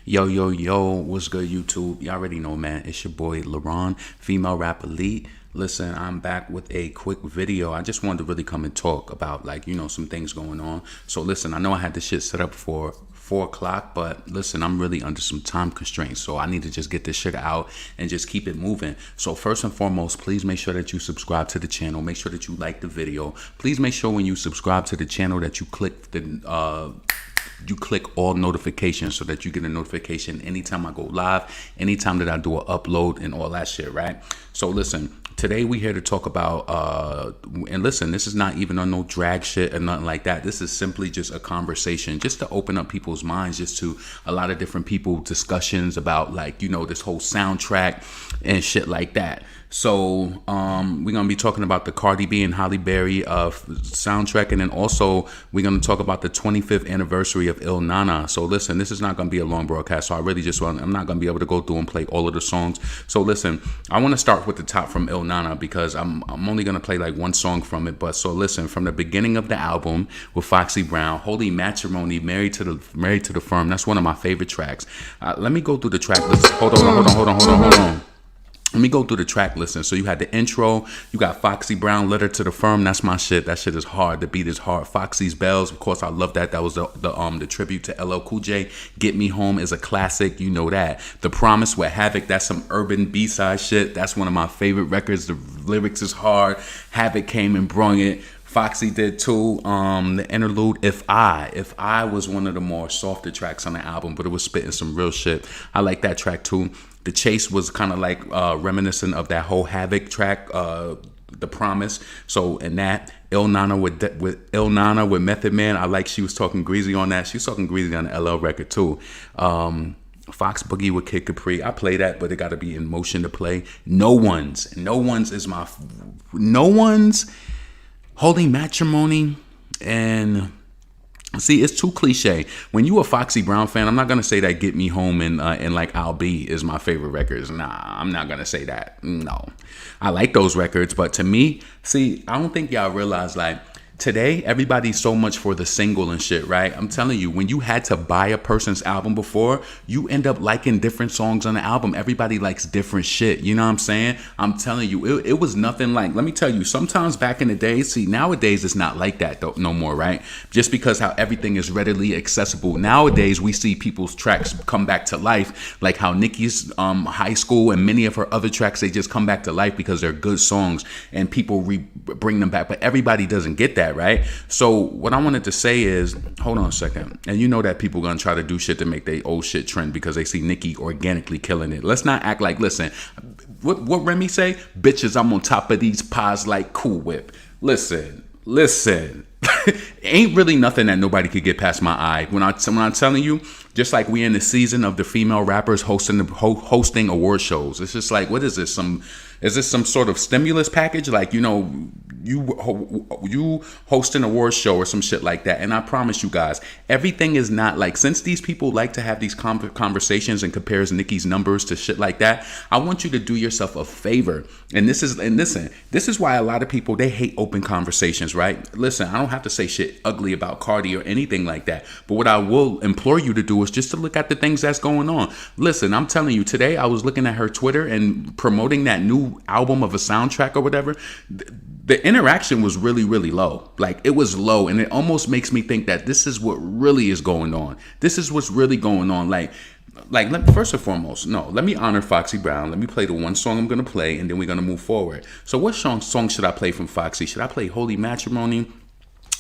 Yo, yo, yo, what's good, YouTube? You already know, man. It's your boy, LaRon, female rap elite. Listen, I'm back with a quick video. I just wanted to really come and talk about, some things going on. So, listen, I know I had this shit set up for 4 o'clock, but listen, I'm really under some time constraints. So, I need to just get this shit out and just keep it moving. So, first and foremost, please make sure that you subscribe to the channel. Make sure that you like the video. Please make sure when you subscribe to the channel that you click all notifications so that you get a notification anytime I go live, anytime that I do an upload and all that shit, right? So listen, today we here to talk about, and listen, this is not even on no drag shit or nothing like that. This is simply just a conversation, just to open up people's minds, just to a lot of different people, discussions about this whole soundtrack and shit like that. So we're gonna be talking about the Cardi B and Halle soundtrack, and then also we're gonna talk about the 25th anniversary of NaNa. So listen, this is not gonna be a long broadcast, so I'm not gonna be able to go through and play all of the songs. So listen, I want to start with the top from NaNa because I'm only gonna play like one song from it. But so listen, from the beginning of the album with Foxy Brown, Holy Matrimony, Married to the Firm. That's one of my favorite tracks. Let me go through the track list. Hold on. Let me go through the track listing. So you had the intro, you got Foxy Brown, Letter to the Firm. That's my shit. That shit is hard. The beat is hard. Foxy's Bells, of course, I love that. That was the tribute to LL Cool J. Get Me Home is a classic. You know that. The Promise with Havoc. That's some urban B-side shit. That's one of my favorite records. The lyrics is hard. Havoc came and brung it. Foxy did too. The interlude, If I was one of the more softer tracks on the album, but it was spitting some real shit. I like that track too. The Chase was kind of like reminiscent of that whole Havoc track, The Promise. So in that, NaNa with Method Man, I like she was talking greasy on that. She was talking greasy on the LL record too. Fox Boogie with Kid Capri. I play that, but it got to be in motion to play. No One's Holy Matrimony, and see, it's too cliche. When you a Foxy Brown fan, I'm not gonna say that Get Me Home and like I'll Be is my favorite records. Nah, I'm not gonna say that. No, I like those records, but to me, see, I don't think y'all realize today, everybody's so much for the single and shit, right? I'm telling you, when you had to buy a person's album before, you end up liking different songs on the album. Everybody likes different shit. You know what I'm saying? I'm telling you, it was nothing like, let me tell you, sometimes back in the day, see, nowadays it's not like that though, no more, right? Just because how everything is readily accessible. Nowadays, we see people's tracks come back to life, like how Nicki's High School and many of her other tracks, they just come back to life because they're good songs and people bring them back. But everybody doesn't get that, right? So what I wanted to say is, hold on a second. And you know that people gonna try to do shit to make their old shit trend because they see Nicki organically killing it. Let's not act like, listen, what Remy say? Bitches, I'm on top of these pies like Cool Whip. Listen. Ain't really nothing that nobody could get past my eye. When I'm telling you, just like we in the season of the female rappers hosting award shows. It's just like, what is this? Is this some sort of stimulus package? Like, you host an award show or some shit like that. And I promise you guys, everything is not like, since these people like to have these conversations and compares Nicki's numbers to shit like that, I want you to do yourself a favor. And listen, this is why a lot of people, they hate open conversations, right? Listen, I don't have to say shit ugly about Cardi or anything like that. But what I will implore you to do is just to look at the things that's going on. Listen, I'm telling you, today I was looking at her Twitter and promoting that new album of a soundtrack or whatever. The interaction was really, really low. Like, it was low, and it almost makes me think that this is what really is going on. This is what's really going on. First and foremost, no, let me honor Foxy Brown. Let me play the one song I'm going to play, and then we're going to move forward. So what song should I play from Foxy? Should I play Holy Matrimony?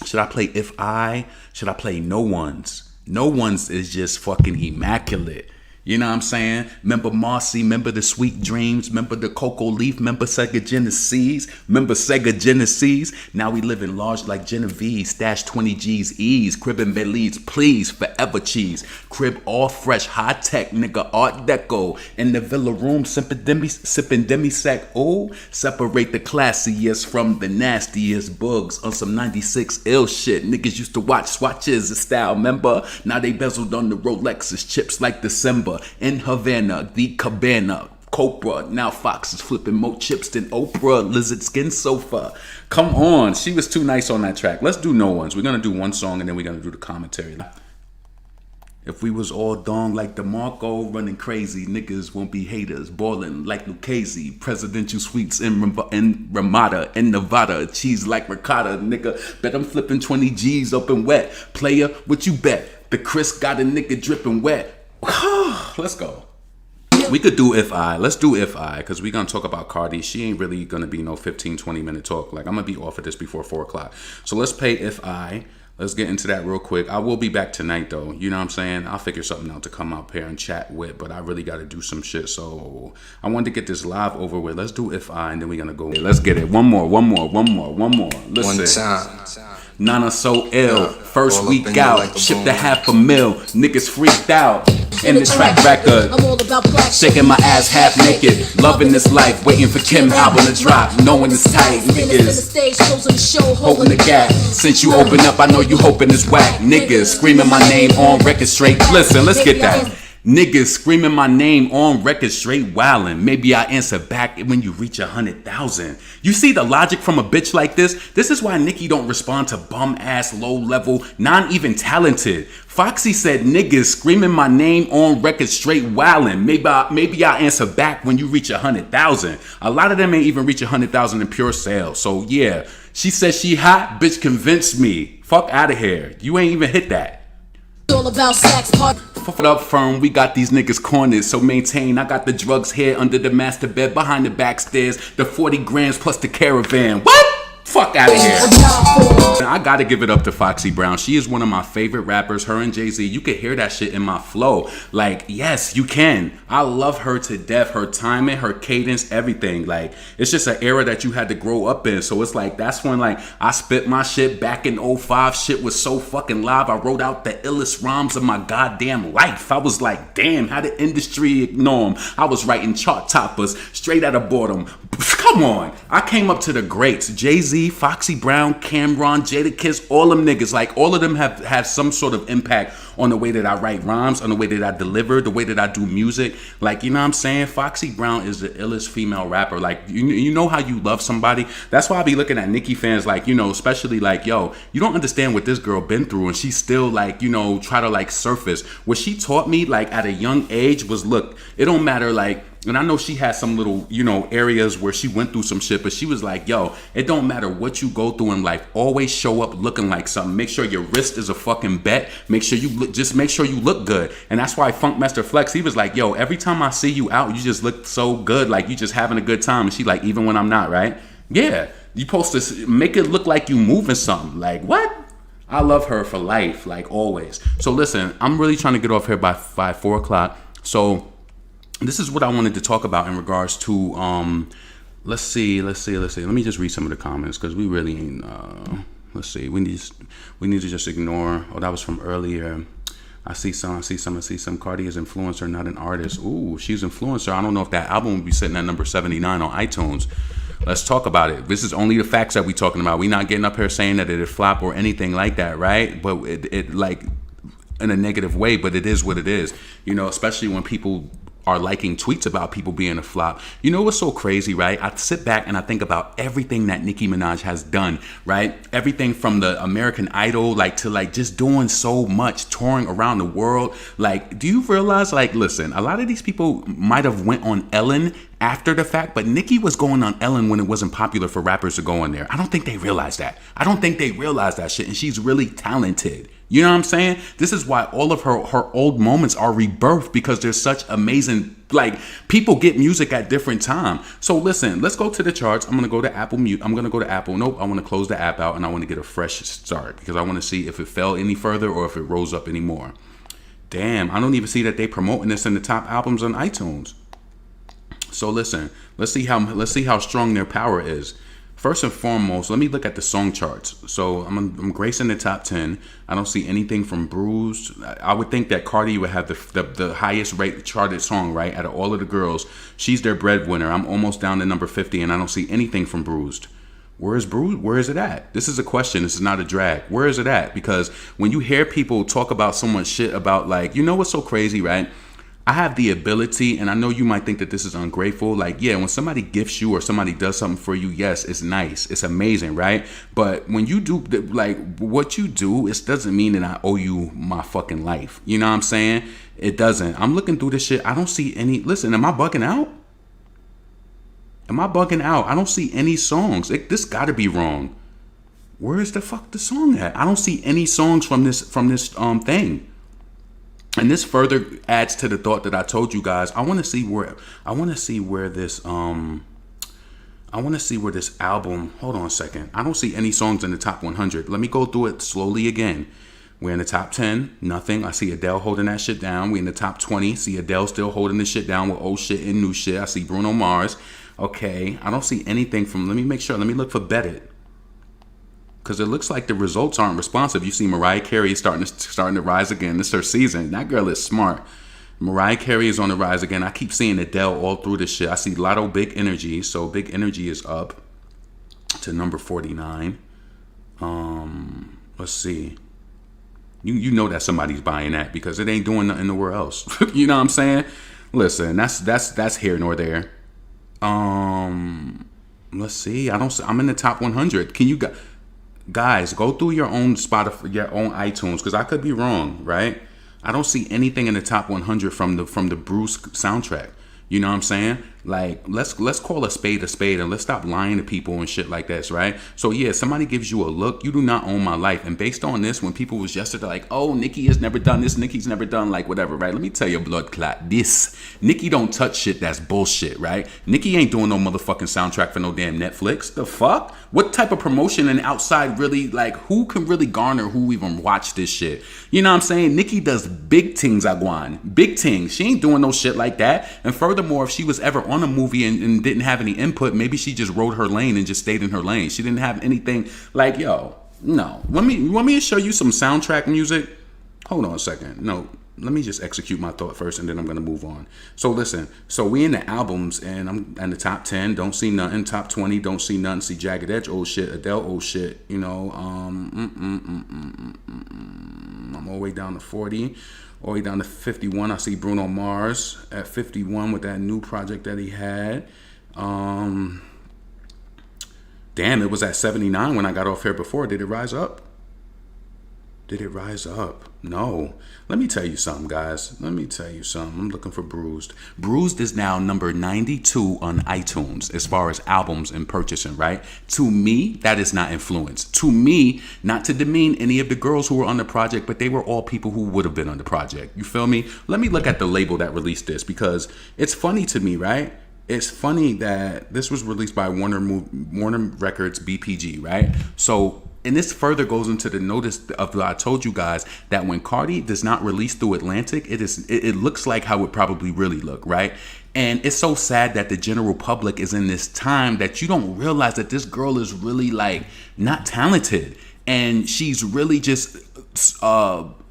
Should I play If I? Should I play No One's? No One's is just fucking immaculate. You know what I'm saying? Remember Marcy, remember the Sweet Dreams, remember the Cocoa Leaf, remember Sega Genesis. Now we live in large like Genevieve, stash 20 G's ease, crib and Belize, please, forever cheese, crib all fresh, high tech, nigga, art deco, in the villa room, sipping demi-sec, oh, separate the classiest from the nastiest bugs on some 96 ill shit. Niggas used to watch swatches of style, remember? Now they bezeled on the Rolexes, chips like December. In Havana, the Cabana, Copra. Now Fox is flipping more chips than Oprah. Lizard skin sofa. Come on, she was too nice on that track. Let's do No One's. We're gonna do one song and then we're gonna do the commentary. If we was all dong like DeMarco, running crazy, niggas won't be haters, ballin' like Lucchese, presidential suites in Ramada, in Nevada, cheese like ricotta, nigga. Bet I'm flipping 20 G's up and wet. Player, what you bet? The Chris got a nigga dripping wet. Let's go. We could do If I. Let's do If I, because we're going to talk about Cardi. She ain't really going to be no 15, 20-minute talk. Like, I'm going to be off of this before 4 o'clock. So let's play If I. Let's get into that real quick. I will be back tonight, though. You know what I'm saying? I'll figure something out to come up here and chat with, but I really got to do some shit. So I wanted to get this live over with. Let's do If I, and then we're going to go. Let's get it. One more. Listen. One time. NaNa so ill. First week out. Like shipped a $500,000. Niggas freaked out. In the track record, shaking my ass half naked, loving this life, waiting for Kim album to drop, knowing it's tight, niggas holding the gap. Since you open up, I know you hoping it's whack. Niggas screaming my name on record straight. Listen, let's get that. Niggas screaming my name on record straight wildin'. Maybe I answer back when you reach 100,000. You see the logic from a bitch like this? This is why Nicki don't respond to bum ass, low level, not even talented. Foxy said niggas screaming my name on record straight wildin'. Maybe I answer back when you reach 100,000. A lot of them ain't even reach 100,000 in pure sales. So yeah, she said she hot, bitch convinced me. Fuck out of here. You ain't even hit that. All about sex, Fuck up firm, we got these niggas cornered, so maintain. I got the drugs here under the master bed, behind the back stairs, the 40 grams plus the caravan. What? Fuck out of here. I gotta give it up to Foxy Brown. She is one of my favorite rappers. Her and Jay-Z, you can hear that shit in my flow. Like, yes, you can. I love her to death. Her timing, her cadence, everything. Like, it's just an era that you had to grow up in. So it's like, that's when like I spit my shit back in 05. Shit was so fucking live. I wrote out the illest rhymes of my goddamn life. I was like, damn, how the industry ignore them. I was writing chart toppers straight out of boredom. Come on. I came up to the greats. Jay-Z, Foxy Brown, Cameron, Jadakiss, all them niggas, like all of them have some sort of impact on the way that I write rhymes, on the way that I deliver, the way that I do music. Like, you know what I'm saying? Foxy Brown is the illest female rapper. Like, you know how you love somebody? That's why I be looking at Nicki fans like, you know, especially like, yo, you don't understand what this girl been through, and she still like, you know, try to like surface. What she taught me like at a young age was, look, it don't matter like, and I know she had some little, you know, areas where she went through some shit, but she was like, yo, it don't matter what you go through in life. Always show up looking like something. Make sure your wrist is a fucking bet. Make sure you look, just make sure you look good. And that's why Funkmaster Flex, he was like, yo, every time I see you out, you just look so good. Like you just having a good time. And she like, even when I'm not, right? Yeah. You supposed to make it look like you moving something. Like, what? I love her for life, like always. So listen, I'm really trying to get off here by 4 o'clock. So this is what I wanted to talk about in regards to, let's see. Let me just read some of the comments because we really ain't, let's see. We need to just ignore. Oh, that was from earlier. I see some. Cardi is influencer, not an artist. Ooh, she's influencer. I don't know if that album will be sitting at number 79 on iTunes. Let's talk about it. This is only the facts that we talking about. We not getting up here saying that it flop or anything like that, right? But it like in a negative way, but it is what it is. You know, especially when people are liking tweets about people being a flop. You know what's so crazy, right? I sit back and I think about everything that Nicki Minaj has done, right? Everything from the American Idol, like to like just doing so much, touring around the world. Like, do you realize, like, listen, a lot of these people might have went on Ellen after the fact, but Nicki was going on Ellen when it wasn't popular for rappers to go on there. I don't think they realize that. I don't think they realize that shit, and she's really talented. You know what I'm saying? This is why all of her old moments are rebirthed, because there's such amazing, like, people get music at different time. So listen, let's go to the charts. I'm going to go to Apple Mute. I'm going to go to Apple. Nope, I want to close the app out and I want to get a fresh start because I want to see if it fell any further or if it rose up anymore. Damn, I don't even see that they promoting this in the top albums on iTunes. So listen, let's see how strong their power is. First and foremost, let me look at the song charts. So I'm gracing the top 10. I don't see anything from Bruised. I would think that Cardi would have the highest rate charted song, right? Out of all of the girls, she's their breadwinner. I'm almost down to number 50, and I don't see anything from Bruised. Where is Bruised? Where is it at? This is a question. This is not a drag. Where is it at? Because when you hear people talk about so much shit about, like, you know what's so crazy, right? I have the ability, and I know you might think that this is ungrateful. Like, yeah, when somebody gifts you or somebody does something for you, yes, it's nice, it's amazing, right? But when you do like what you do, it doesn't mean that I owe you my fucking life. You know what I'm saying? It doesn't. I'm looking through this shit. I don't see any. Listen, am I bugging out? Am I bugging out? I don't see any songs. This got to be wrong. Where is the fuck the song at? I don't see any songs from this thing. And this further adds to the thought that I told you guys. I want to see where this album. Hold on a second. I don't see any songs in the top 100. Let me go through it slowly again. We're in the top 10, nothing. I see Adele holding that shit down. We in the top 20. See Adele still holding this shit down with old shit and new shit. I see Bruno Mars. Okay, I don't see anything from. Let me make sure. Let me look for Bet It. Because it looks like the results aren't responsive. You see Mariah Carey starting to rise again. This is her season. That girl is smart. Mariah Carey is on the rise again. I keep seeing Adele all through this shit. I see Lotto Big Energy. So Big Energy is up to number 49. Let's see. You know that somebody's buying that because it ain't doing nothing nowhere else. You know what I'm saying? Listen, that's here nor there. Let's see. I'm in the top 100. Can you guys go through your own Spotify, your own iTunes, because I could be wrong, right? I don't see anything in the top 100 from the Bruised soundtrack. You know what I'm saying? Like, let's call a spade, and let's stop lying to people and shit like this, right? So yeah, somebody gives you a look, you do not own my life. And based on this, when people was yesterday like, oh, Nicki has never done this, Nicki's never done like whatever, right? Let me tell you, blood clot, this Nicki don't touch shit that's bullshit, right? Nicki ain't doing no motherfucking soundtrack for no damn Netflix. The fuck? What type of promotion and outside really, like, who can really garner who even watch this shit? You know what I'm saying? Nicki does big things, Aguan. Big things. She ain't doing no shit like that. And furthermore, if she was ever on a movie and didn't have any input, maybe she just rode her lane and just stayed in her lane. She didn't have anything like, yo, no. You want me to show you some soundtrack music? Hold on a second. No, let me just execute my thought first and then I'm going to move on. So listen, so we in the albums and I'm in the top 10, don't see nothing. Top 20, don't see nothing. See Jagged Edge, old shit. Adele, old shit. You know, I'm all the way down to 40. All the way down to 51, I see Bruno Mars at 51 with that new project that he had. Damn, it was at 79 when I got off here before. Did it rise up? Did it rise up? No. Let me tell you something, guys. Let me tell you something. I'm looking for Bruised. Bruised is now number 92 on iTunes as far as albums and purchasing, right? To me, that is not influence. To me, not to demean any of the girls who were on the project, but they were all people who would have been on the project. You feel me? Let me look at the label that released this because it's funny to me, right? It's funny that this was released by Warner Records BPG, right? So, and this further goes into the notice of what I told you guys that when Cardi does not release through Atlantic, it looks like how it probably really look, right? And it's so sad that the general public is in this time that you don't realize that this girl is really like not talented and she's really just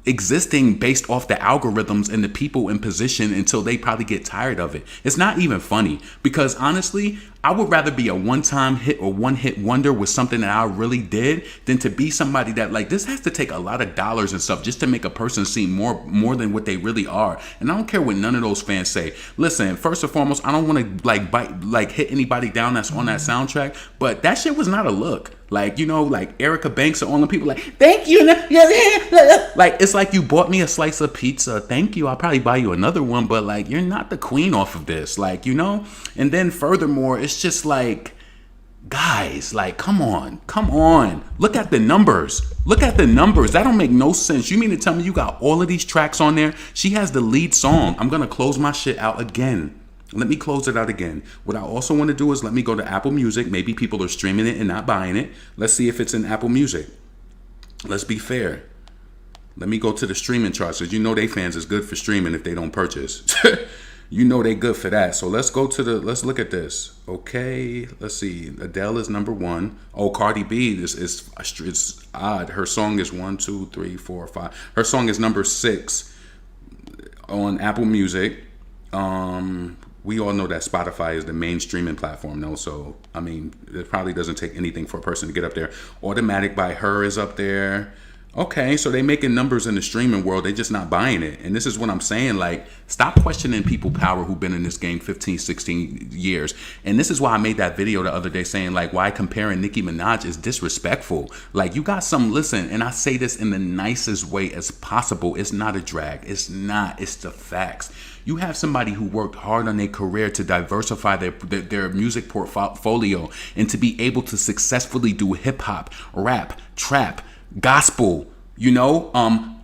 existing based off the algorithms and the people in position until they probably get tired of it. It's not even funny because honestly, I would rather be a one-time hit or one-hit wonder with something that I really did than to be somebody that like this has to take a lot of dollars and stuff just to make a person seem more than what they really are. And I don't care what none of those fans say. Listen, first and foremost, I don't want to hit anybody down that's on that soundtrack, but that shit was not a look. Like, you know, like Erica Banks and all the people like, thank you. Like, it's like you bought me a slice of pizza. Thank you. I'll probably buy you another one, but like, you're not the queen off of this. Like, you know? And then furthermore, it's just like, guys, like, come on. Look at the numbers. That don't make no sense. You mean to tell me you got all of these tracks on there? She has the lead song. I'm going to close my shit out again. Let me close it out again. What I also want to do is let me go to Apple Music. Maybe people are streaming it and not buying it. Let's see if it's in Apple Music. Let's be fair. Let me go to the streaming charts because you know they fans is good for streaming if they don't purchase. You know they good for that. So let's let's look at this. Okay, let's see. Adele is number 1. Oh, Cardi B is odd. Her song is 1, 2, 3, 4, 5. Her song is number 6 on Apple Music. We all know that Spotify is the main streaming platform, though. So, I mean, it probably doesn't take anything for a person to get up there. Automatic by Her is up there. Okay, so they making numbers in the streaming world. They just not buying it. And this is what I'm saying. Like, stop questioning people power who've been in this game 15, 16 years. And this is why I made that video the other day saying, like, why comparing Nicki Minaj is disrespectful. Like, you got some, listen, and I say this in the nicest way as possible. It's not a drag. It's not. It's the facts. You have somebody who worked hard on their career to diversify their music portfolio and to be able to successfully do hip hop, rap, trap, gospel,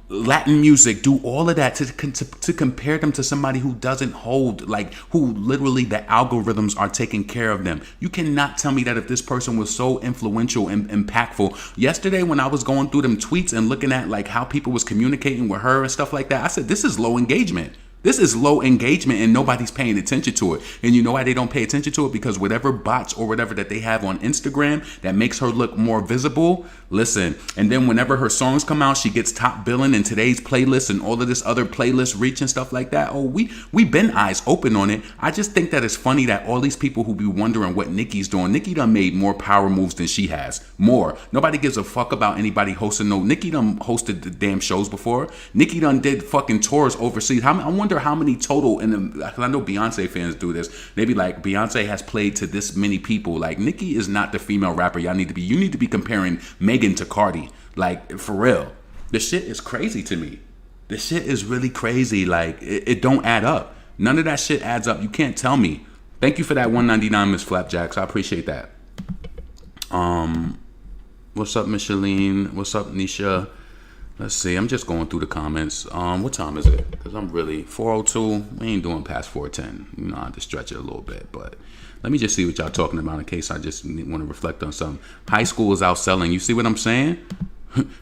Latin music, do all of that to compare them to somebody who doesn't hold, like, who literally the algorithms are taking care of them. You cannot tell me that if this person was so influential and impactful. Yesterday when I was going through them tweets and looking at like how people was communicating with her and stuff like that, I said, this is low engagement. This is low engagement and nobody's paying attention to it. And you know why they don't pay attention to it? Because whatever bots or whatever that they have on Instagram that makes her look more visible, listen. And then whenever her songs come out, she gets top billing in today's playlist and all of this other playlist reach and stuff like that. Oh, we been eyes open on it. I just think that it's funny that all these people who be wondering what Nicki's doing. Nicki done made more power moves than she has. More. Nobody gives a fuck about anybody hosting. No, Nicki done hosted the damn shows before. Nicki done did fucking tours overseas. I wonder how many total, and I know Beyonce fans do this. They be like, Beyonce has played to this many people. Like, Nicki is not the female rapper you need to be comparing Megan to Cardi. Like, for real. This shit is crazy to me. This shit is really crazy. Like, it don't add up. None of that shit adds up. You can't tell me. Thank you for that $1.99, Miss Flapjacks. I appreciate that. What's up, Micheline? What's up, Nisha? Let's see. I'm just going through the comments. What time is it? Because I'm really 4:02. We ain't doing past 4:10. I have to stretch it a little bit, but let me just see what y'all talking about in case I just want to reflect on something. High school is outselling. You see what I'm saying?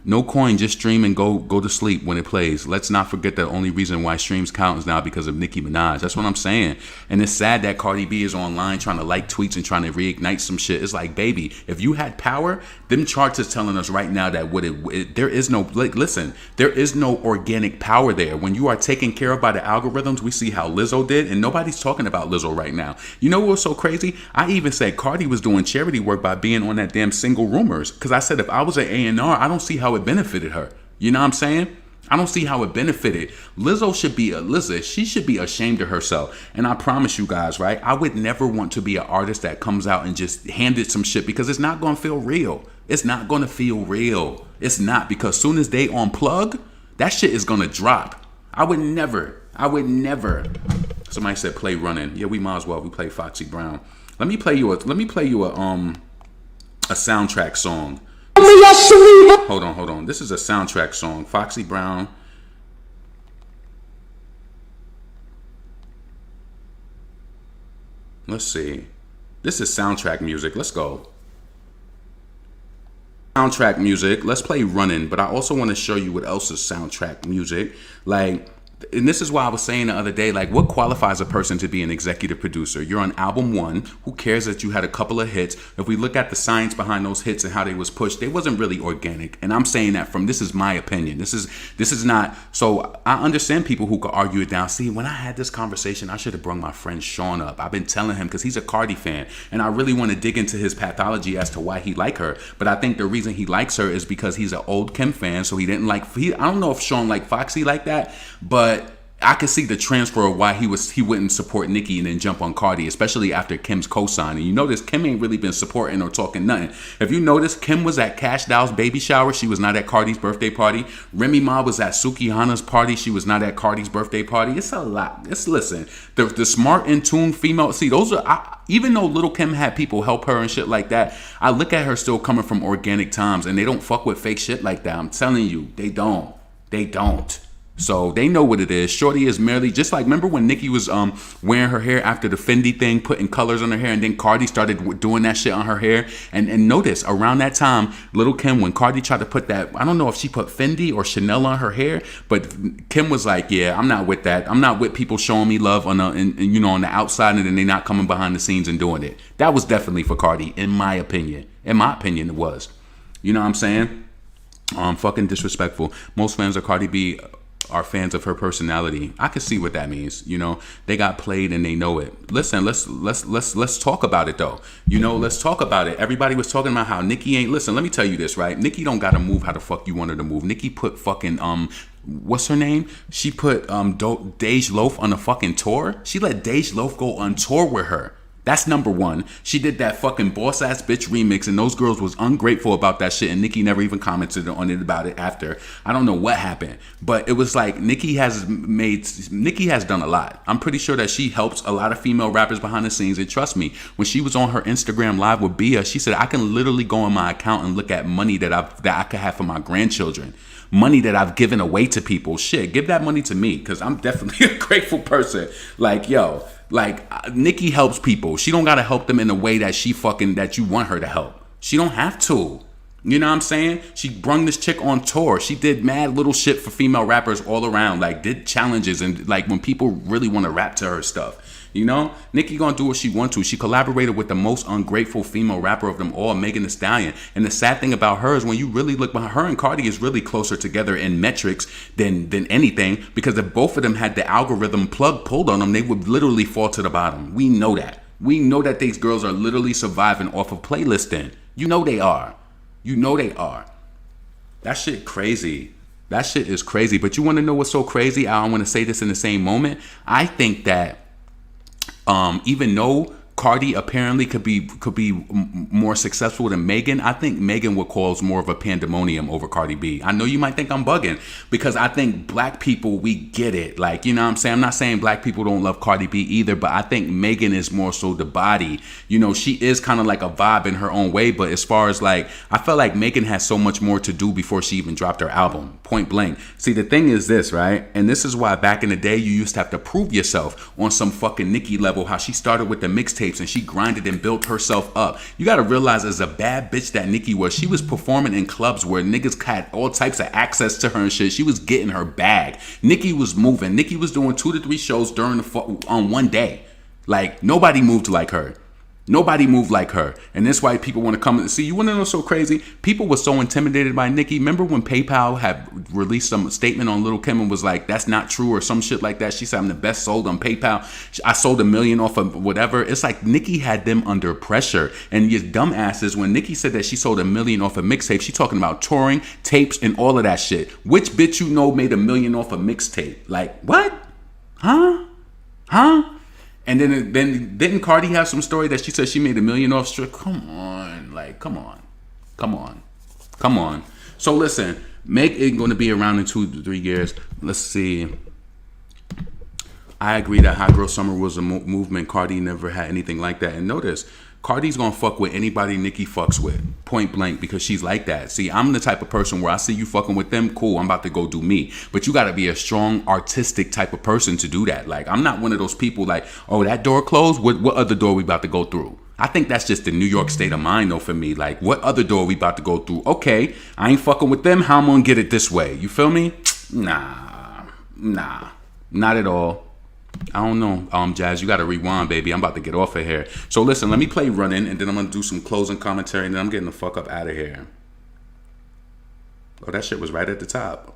No coin, just stream and go to sleep when it plays. Let's not forget the only reason why streams count is now because of Nicki Minaj. That's what I'm saying. And it's sad that Cardi B is online trying to like tweets and trying to reignite some shit. It's like, baby, if you had power, them charts is telling us right now that there is no, like, listen, there is no organic power there. When you are taken care of by the algorithms, we see how Lizzo did, and nobody's talking about Lizzo right now. You know what's so crazy? I even said Cardi was doing charity work by being on that damn Single Rumors, because I said if I was an A&R, I don't see how it benefited her. You know what I'm saying? I don't see how it benefited. Lizzo should be she should be ashamed of herself. And I promise you guys, right? I would never want to be an artist that comes out and just handed some shit, because it's not going to feel real. It's not going to feel real. It's not, because soon as they unplug, that shit is going to drop. I would never. Somebody said play Running. Yeah, we might as well. We play Foxy Brown. Let me play you a soundtrack song. Hold on. This is a soundtrack song. Foxy Brown. Let's see. This is soundtrack music. Let's go. Soundtrack music. Let's play Running. But I also want to show you what else is soundtrack music. Like, and this is why I was saying the other day, like, what qualifies a person to be an executive producer? You're on album one. Who cares that you had a couple of hits? If we look at the science behind those hits and how they was pushed, they wasn't really organic. And I'm saying that this is my opinion. This is not. So I understand people who could argue it down. See, when I had this conversation, I should have brought my friend Sean up. I've been telling him, because he's a Cardi fan, and I really want to dig into his pathology as to why he like her. But I think the reason he likes her is because he's an old Kim fan. So he didn't like. I don't know if Sean liked Foxy like that, but I could see the transfer of why he wouldn't support Nicki and then jump on Cardi, especially after Kim's co-sign. And you notice Kim ain't really been supporting or talking nothing. If you notice, Kim was at Cash Dow's baby shower. She was not at Cardi's birthday party. Remy Ma was at Suki Hana's party. She was not at Cardi's birthday party. It's a lot. Listen, the smart, in tune female. See, those are, even though Little Kim had people help her and shit like that, I look at her still coming from organic times, and they don't fuck with fake shit like that. I'm telling you, they don't. So they know what it is. Shorty is merely just like, remember when Nicki was wearing her hair after the Fendi thing, putting colors on her hair, and then Cardi started doing that shit on her hair. And notice around that time, Little Kim, when Cardi tried to put that, I don't know if she put Fendi or Chanel on her hair, but Kim was like, yeah, I'm not with that. I'm not with people showing me love on the outside, and then they not coming behind the scenes and doing it. That was definitely for Cardi, in my opinion. In my opinion, it was. You know what I'm saying? Fucking disrespectful. Most fans of Cardi B are fans of her personality. I can see what that means. You know, they got played and they know it. Listen, let's talk about it though. You know, let's talk about it. Everybody was talking about how Nicki ain't. Listen, let me tell you this, right? Nicki don't gotta move how the fuck you want her to move. Nicki put fucking what's her name? She put Dej Loaf on a fucking tour. She let Dej Loaf go on tour with her. That's number one. She did that fucking Boss Ass Bitch remix, and those girls was ungrateful about that shit, and Nicki never even commented on it about it after. I don't know what happened, but it was like Nicki has done a lot. I'm pretty sure that she helps a lot of female rappers behind the scenes, and trust me, when she was on her Instagram live with Bia, she said, I can literally go on my account and look at money that I could have for my grandchildren. Money that I've given away to people. Shit, give that money to me, because I'm definitely a grateful person. Like, yo, like Nicki helps people. She don't gotta help them in the way that that you want her to help. She don't have to. You know what I'm saying? She brung this chick on tour. She did mad little shit for female rappers all around. Like, did challenges, and like when people really want to rap to her stuff. You know, Nicki gonna do what she want to. She collaborated with the most ungrateful female rapper of them all, Megan Thee Stallion. And the sad thing about her is when you really look behind her and Cardi is really closer together in metrics than anything, because if both of them had the algorithm plug pulled on them, they would literally fall to the bottom. We know that. We know that these girls are literally surviving off of playlisting. You know they are. You know they are. That shit crazy. That shit is crazy. But you want to know what's so crazy? I don't want to say this in the same moment. I think that even though Cardi apparently could be more successful than Megan, I think Megan would cause more of a pandemonium over Cardi B. I know you might think I'm bugging, because I think black people, we get it. Like, you know what I'm saying? I'm not saying black people don't love Cardi B either, but I think Megan is more so the body. You know, she is kind of like a vibe in her own way, but as far as like, I felt like Megan has so much more to do before she even dropped her album, point blank. See, the thing is this, right? And this is why back in the day, you used to have to prove yourself on some fucking Nicki level, how she started with the mixtape and she grinded and built herself up. You got to realize, as a bad bitch that Nicki was, she was performing in clubs where niggas had all types of access to her and shit. She was getting her bag. Nicki was moving. Nicki was doing 2 to 3 shows on one day. Like, nobody moved like her. Nobody moved like her. And that's why people want to come and see. You want to know so crazy? People were so intimidated by Nicki. Remember when PayPal had released some statement on Lil' Kim and was like, that's not true, or some shit like that? She said, I'm the best sold on PayPal. I sold $1 million off of whatever. It's like Nicki had them under pressure. And you dumbasses, when Nicki said that she sold $1 million off a mixtape, she talking about touring, tapes, and all of that shit. Which bitch you know made $1 million off a mixtape? Like, what? Huh? And then didn't Cardi have some story that she said she made $1 million off strip? Come on, like, come on. So listen, Meg ain't going to be around in 2 to 3 years. Let's see. I agree that Hot Girl Summer was a movement. Cardi never had anything like that. And notice, Cardi's gonna fuck with anybody Nicki fucks with, point blank, because she's like that. See, I'm the type of person where I see you fucking with them, cool, I'm about to go do me. But you gotta be a strong, artistic type of person to do that. Like, I'm not one of those people like, oh, that door closed? What other door we about to go through? I think that's just the New York state of mind, though, for me. Like, what other door we about to go through? Okay, I ain't fucking with them, how I'm gonna get it this way? You feel me? Nah, not at all. I don't know, Jazz, you gotta rewind, baby. I'm about to get off of here. So listen, let me play Running, and then I'm gonna do some closing commentary, and then I'm getting the fuck up out of here. Oh, that shit was right at the top.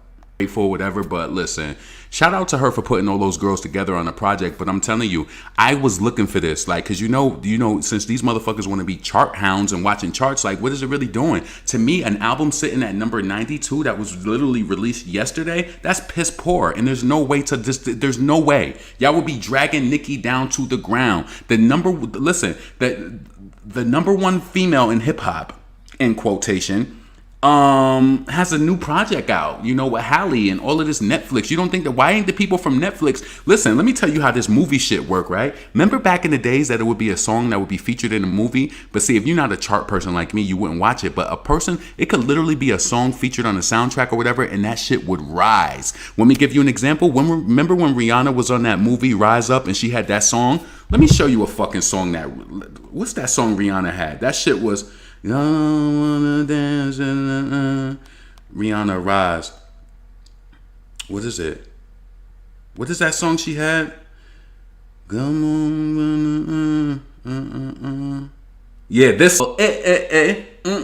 For whatever, but listen, shout out to her for putting all those girls together on a project. But I'm telling you, I was looking for this, like, because you know, since these motherfuckers want to be chart hounds and watching charts, like, what is it really doing? To me, an album sitting at number 92 that was literally released yesterday, that's piss poor, and there's no way there's no way y'all would be dragging Nicki down to the ground. The number one female in hip hop, in quotation, has a new project out, you know, with Halle and all of this Netflix. You don't think that, why ain't the people from Netflix? Listen, let me tell you how this movie shit work, right? Remember back in the days that it would be a song that would be featured in a movie? But see, if you're not a chart person like me, you wouldn't watch it. But a person, it could literally be a song featured on a soundtrack or whatever, and that shit would rise. Let me give you an example. Remember when Rihanna was on that movie Rise Up and she had that song? Let me show you a fucking song what's that song Rihanna had? That shit was, I wanna dance Rihanna Rise. What is it? What is that song she had? Come on. Yeah, this. The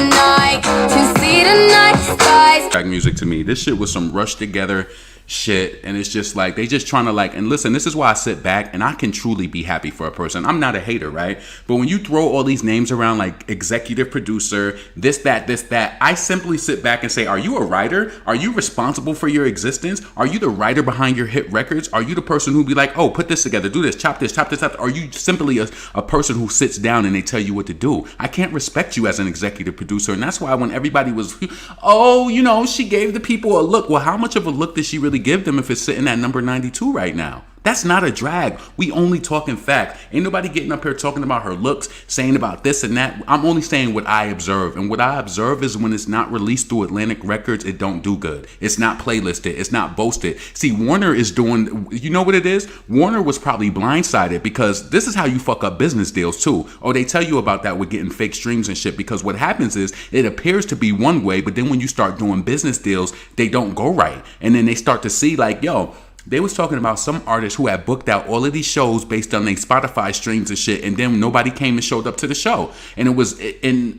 night to see the night skies. Track music to me. This shit was some rushed together shit, and it's just like they just trying to like, and listen, this is why I sit back and I can truly be happy for a person. I'm not a hater, right? But when you throw all these names around like executive producer, this, that, I simply sit back and say, are you a writer? Are you responsible for your existence? Are you the writer behind your hit records? Are you the person who be like, oh, put this together, do this, chop this, chop? Are you simply a person who sits down and they tell you what to do? I can't respect you as an executive producer, and that's why when everybody was, oh, you know, she gave the people a look. Well, how much of a look did she really give them if it's sitting at number 92 right now? That's not a drag. We only talking fact. Ain't nobody getting up here talking about her looks, saying about this and that. I'm only saying what I observe. And what I observe is when it's not released through Atlantic Records, it don't do good. It's not playlisted. It's not boasted. See, Warner is doing, you know what it is? Warner was probably blindsided because this is how you fuck up business deals too. Oh, they tell you about that with getting fake streams and shit, because what happens is it appears to be one way, but then when you start doing business deals, they don't go right. And then they start to see like, yo, they was talking about some artists who had booked out all of these shows based on their Spotify streams and shit, and then nobody came and showed up to the show, and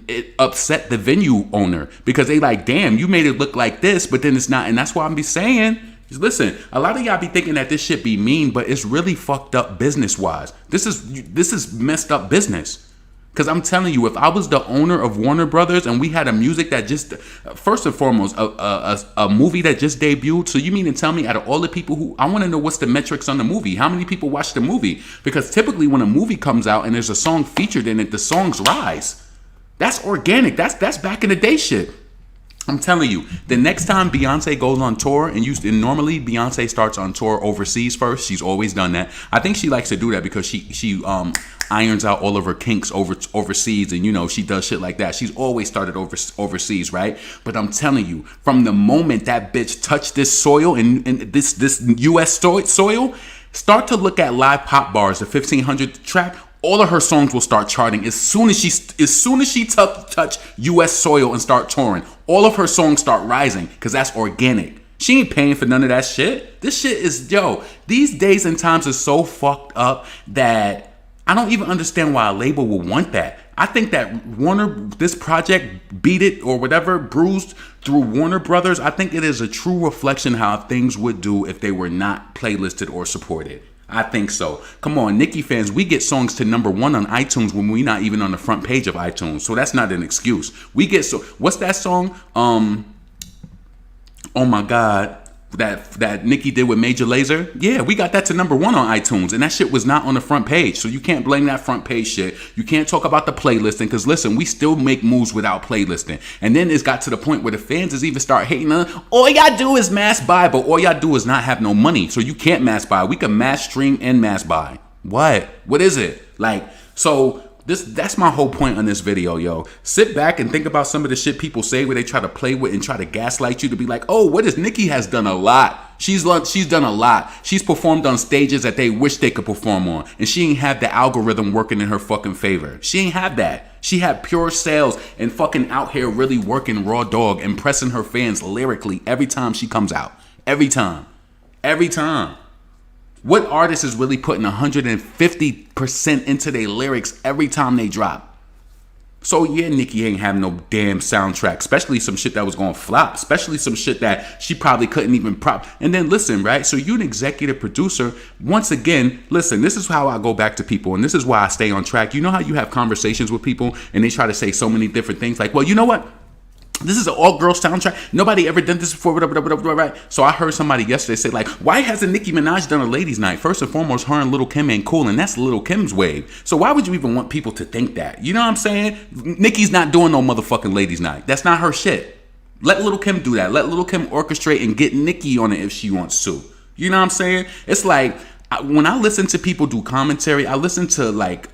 it upset the venue owner because they like, damn, you made it look like this, but then it's not. And that's why I'm be saying, listen, a lot of y'all be thinking that this shit be mean, but it's really fucked up business wise. This is messed up business. Because I'm telling you, if I was the owner of Warner Brothers and we had a music that just, first and foremost, a movie that just debuted, so you mean to tell me out of all the people who, I want to know what's the metrics on the movie. How many people watch the movie? Because typically when a movie comes out and there's a song featured in it, the songs rise. That's organic. That's back in the day shit. I'm telling you, the next time Beyonce goes on tour, and normally Beyonce starts on tour overseas first. She's always done that. I think she likes to do that because she irons out all of her kinks overseas, and you know she does shit like that. She's always started overseas, right? But I'm telling you, from the moment that bitch touched this soil and this U.S. soil, start to look at live pop bars, the 1500 track. All of her songs will start charting as soon as she touch U.S. soil and start touring. All of her songs start rising because that's organic. She ain't paying for none of that shit. This shit is, these days and times is so fucked up that I don't even understand why a label would want that. I think that Warner, this project, Beat It or whatever, Bruised through Warner Brothers, I think it is a true reflection how things would do if they were not playlisted or supported. I think so. Come on, Nicki fans, we get songs to number 1 on iTunes when we're not even on the front page of iTunes. So that's not an excuse. What's that song? Oh my God, that Nicki did with Major Lazer? Yeah, we got that to number 1 on iTunes, and that shit was not on the front page. So you can't blame that front page shit. You can't talk about the playlisting, because listen, we still make moves without playlisting. And then it's got to the point where the fans is even start hating on, all y'all do is mass buy, but all y'all do is not have no money. So you can't mass buy. We can mass stream and mass buy. What is it? Like, so that's my whole point on this video, yo. Sit back and think about some of the shit people say where they try to play with and try to gaslight you to be like, oh, what is Nicki has done a lot. She's done a lot. She's performed on stages that they wish they could perform on. And she ain't have the algorithm working in her fucking favor. She ain't have that. She had pure sales and fucking out here really working raw dog, impressing her fans lyrically every time she comes out. Every time. What artist is really putting 150% into their lyrics every time they drop? So yeah, Nicki ain't have no damn soundtrack, especially some shit that was gonna flop, especially some shit that she probably couldn't even prop. And then listen, right? So you an executive producer, once again, listen, this is how I go back to people, and this is why I stay on track. You know how you have conversations with people and they try to say so many different things like, well, you know what? This is an all-girl soundtrack. Nobody ever done this before, right? So I heard somebody yesterday say, like, why hasn't Nicki Minaj done a ladies' night? First and foremost, her and Lil' Kim ain't cool, and that's Lil' Kim's wave. So why would you even want people to think that? You know what I'm saying? Nicki's not doing no motherfucking ladies' night. That's not her shit. Let Lil' Kim do that. Let Lil' Kim orchestrate and get Nicki on it if she wants to. You know what I'm saying? It's like, when I listen to people do commentary, I listen to, like,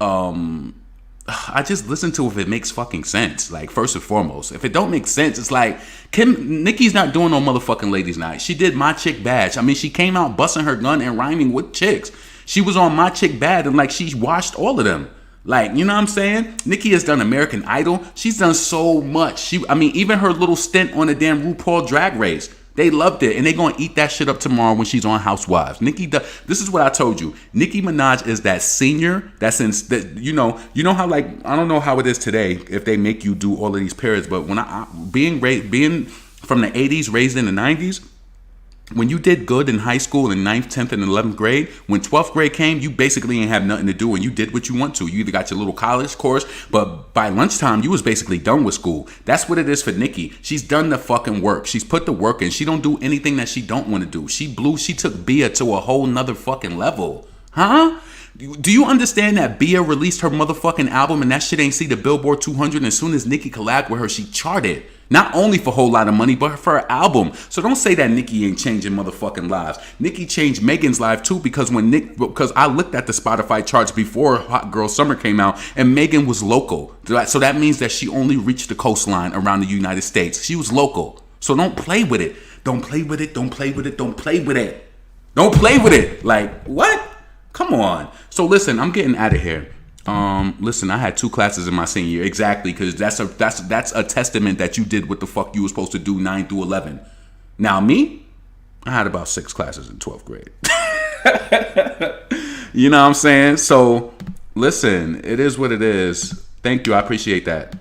I just listen to if it makes fucking sense. Like, first and foremost, if it don't make sense, it's like Nicki's not doing no motherfucking ladies' night. She did My Chick Bad. I mean, she came out busting her gun and rhyming with chicks. She was on My Chick Bad and like she washed all of them. Like, you know what I'm saying? Nicki has done American Idol. She's done so much. Even her little stint on the damn RuPaul Drag Race. They loved it, and they gonna eat that shit up tomorrow when she's on Housewives. This is what I told you. Nicki Minaj is that senior that's in that you know how, like, I don't know how it is today if they make you do all of these periods, but when being from the 80s, raised in the 90s, when you did good in high school in 9th, 10th, and 11th grade, when 12th grade came, you basically ain't have nothing to do and you did what you want to. You either got your little college course, but by lunchtime, you was basically done with school. That's what it is for Nicki. She's done the fucking work. She's put the work in. She don't do anything that she don't want to do. She took Bia to a whole nother fucking level. Huh? Do you understand that Bia released her motherfucking album and that shit ain't see the Billboard 200, and as soon as Nicki collabed with her, she charted? Not only for a whole lot of money, but for her album. So don't say that Nicki ain't changing motherfucking lives. Nicki changed Megan's life too, because because I looked at the Spotify charts before Hot Girl Summer came out, and Megan was local. So that means that she only reached the coastline around the United States. She was local. So don't play with it. Don't play with it. Don't play with it. Don't play with it. Don't play with it. Like, what? Come on. So listen, I'm getting out of here. Listen, I had 2 classes in my senior year. Exactly, because that's a testament that you did what the fuck you were supposed to do 9 through 11. Now me, I had about 6 classes in 12th grade. You know what I'm saying? So listen, it is what it is. Thank you, I appreciate that.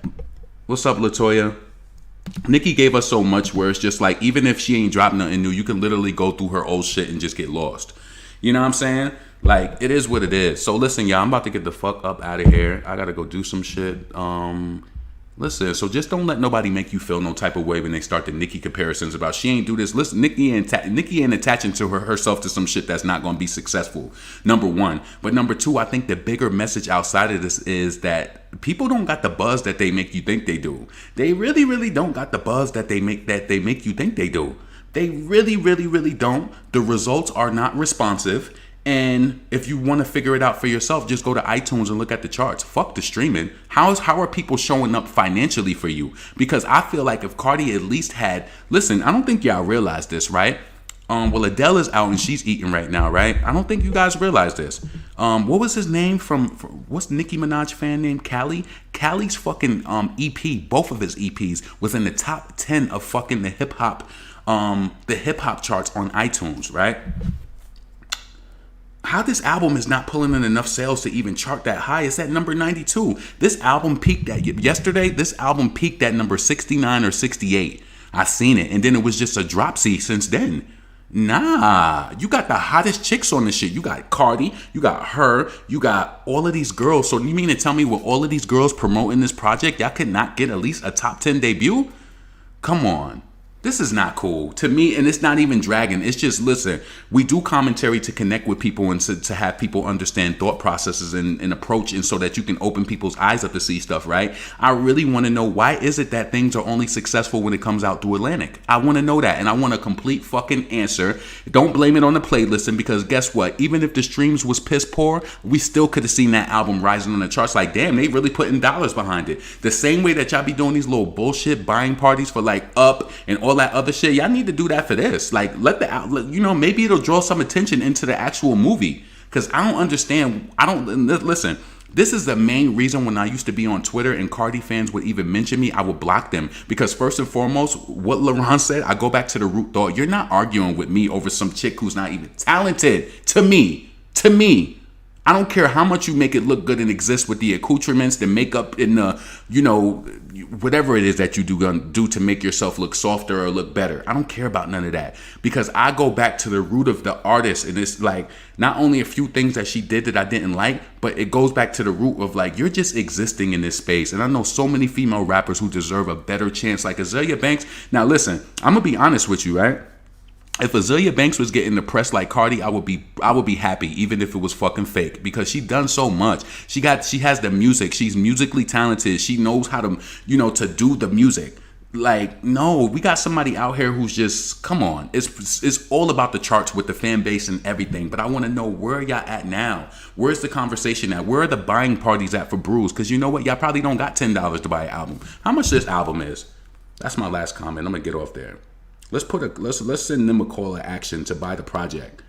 What's up, Latoya? Nicki gave us so much where it's just like, even if she ain't dropped nothing new, you can literally go through her old shit and just get lost. You know what I'm saying? Like, it is what it is. So listen, y'all, I'm about to get the fuck up out of here. I gotta go do some shit. Listen, so just don't let nobody make you feel no type of way when they start the Nicki comparisons about she ain't do this. Listen, Nicki ain't attaching to herself to some shit that's not gonna be successful. Number one. But number two, I think the bigger message outside of this is that people don't got the buzz that they make you think they do. They really, really don't got the buzz that they make you think they do. They really, really, really don't. The results are not responsive. And if you want to figure it out for yourself, just go to iTunes and look at the charts. Fuck the streaming. How are people showing up financially for you? Because I feel like if Cardi at least had, listen, I don't think y'all realize this, right? Well, Adele is out and she's eating right now, right? I don't think you guys realize this. What was his name from what's Nicki Minaj fan name? Callie? Callie's fucking EP, both of his EPs was in the top 10 of fucking the hip hop charts on iTunes, right? How this album is not pulling in enough sales to even chart that high? It's at number 92. This album peaked at yesterday. This album peaked at number 69 or 68. I seen it, and then it was just a dropsy since then. Nah, you got the hottest chicks on this shit. You got Cardi, you got her, you got all of these girls. So you mean to tell me with all of these girls promoting this project, y'all could not get at least a top 10 debut? Come on. This is not cool to me, and it's not even dragging. It's just, listen, we do commentary to connect with people and to have people understand thought processes and approach, and so that you can open people's eyes up to see stuff, right? I really want to know, why is it that things are only successful when it comes out through Atlantic? I want to know that, and I want a complete fucking answer. Don't blame it on the playlisting, because guess what? Even if the streams was piss poor, we still could have seen that album rising on the charts. Like, damn, they really putting dollars behind it. The same way that y'all be doing these little bullshit buying parties for like Up and all that other shit, y'all need to do that for this. Like, let the outlet, maybe it'll draw some attention into the actual movie. Because I don't understand. Listen, this is the main reason when I used to be on Twitter and Cardi fans would even mention me, I would block them. Because first and foremost, what LaRon said, I go back to the root thought. You're not arguing with me over some chick who's not even talented. To me. I don't care how much you make it look good and exist with the accoutrements, the makeup, and the, whatever it is that you do to make yourself look softer or look better. I don't care about none of that, because I go back to the root of the artist, and it's like not only a few things that she did that I didn't like, but it goes back to the root of like, you're just existing in this space. And I know so many female rappers who deserve a better chance, like Azealia Banks. Now listen, I'm gonna be honest with you, right? If Azealia Banks was getting the press like Cardi, I would be happy, even if it was fucking fake, because she done so much. She has the music. She's musically talented. She knows how to, to do the music. Like, no, we got somebody out here who's just, come on. It's all about the charts with the fan base and everything. But I want to know, where y'all at now? Where's the conversation at? Where are the buying parties at for Bruised? Because you know what? Y'all probably don't got $10 to buy an album. How much this album is? That's my last comment. I'm gonna get off there. Let's send them a call to action to buy the project.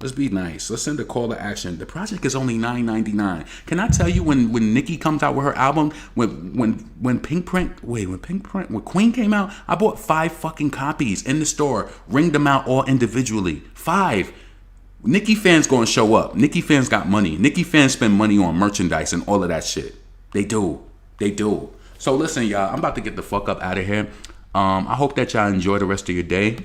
Let's be nice. Let's send a call to action. The project is only $9.99. Can I tell you when Nicki comes out with her album, when Queen came out, I bought 5 fucking copies in the store, ringed them out all individually. 5. Nicki fans gonna show up. Nicki fans got money. Nicki fans spend money on merchandise and all of that shit. They do. They do. So listen, y'all, I'm about to get the fuck up out of here. I hope that y'all enjoy the rest of your day.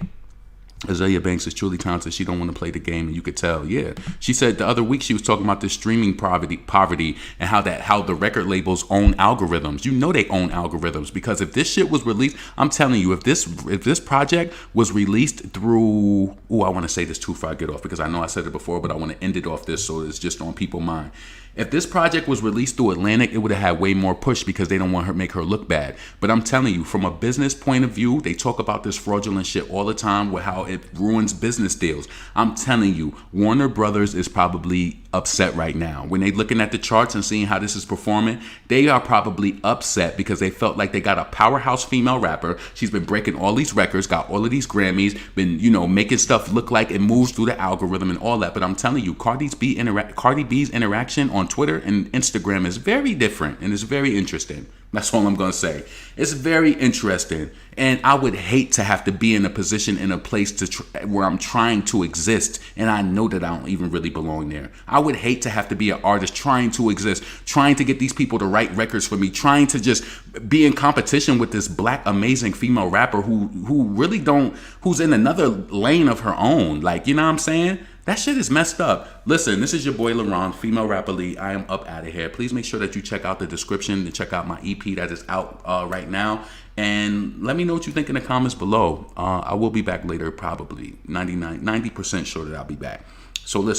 Azalea Banks is truly talented. She don't want to play the game, and you could tell. Yeah, she said the other week she was talking about this streaming poverty, and how the record labels own algorithms. You know they own algorithms, because if this shit was released, I'm telling you, if this project was released through, I want to say this too before I get off, because I know I said it before, but I want to end it off this so it's just on people's mind. If this project was released through Atlantic, it would have had way more push because they don't want her make her look bad. But I'm telling you, from a business point of view, they talk about this fraudulent shit all the time with how it ruins business deals. I'm telling you, Warner Brothers is probably upset right now. When they looking at the charts and seeing how this is performing, they are probably upset because they felt like they got a powerhouse female rapper. She's been breaking all these records, got all of these Grammys, been, making stuff look like it moves through the algorithm and all that. But I'm telling you, Cardi B's interaction on Twitter and Instagram is very different, and it's very interesting. That's all I'm going to say. It's very interesting. And I would hate to have to be in a position, in a place where I'm trying to exist, and I know that I don't even really belong there. I would hate to have to be an artist trying to exist, trying to get these people to write records for me, trying to just be in competition with this black amazing female rapper who's in another lane of her own. Like, you know what I'm saying? That shit is messed up. Listen, this is your boy LaRon, Female Rapper Lee. I am up out of here. Please make sure that you check out the description and check out my EP that is out right now. And let me know what you think in the comments below. I will be back later, probably 90% sure that I'll be back. So listen.